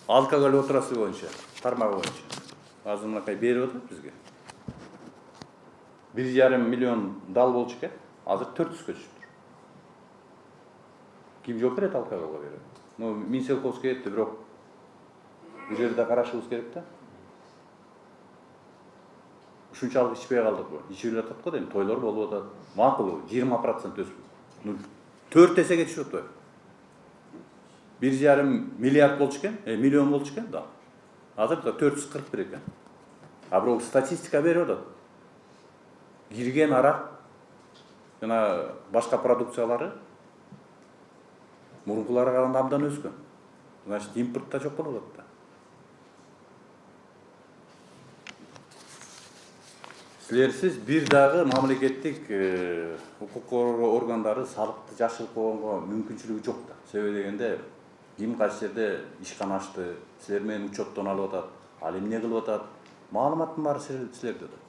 алкоголь отурасы боюнча, тармагы боюнча. Азыр мынакай берип атат бизге. 1,5 миллион дал болчу экен, азыр 400-гө түшүптүр. Ким жооп берет алкоголго берет? Минсельхоз кетти, бирок бул жерде карашыбыз керек да. Ушунчалык ичпей калдыкпы? Ичип атат го дейм, тойлор болуп атат. Макул 20% өсүп. 4 эсеге түшүп атпайбы? 1,5 миллиард болчу экен, миллион болчу экен да. Азыр 441 экен. А бирок статистика берип атат. Кирген арак жана башка продукциялары мурункуларга караганда абдан өскөн. Значит, импортта жок болуп атат да. Силерсиз бир дагы мамлекеттик укук коргоо органдары салыкты жашырып койгонго мүмкүнчүлүгү жок да. Себеби дегенде ким кайсы жерде ишкана ачты, силер менен учеттон алып атат, ал эмне кылып атат, маалыматтын баары силерде да.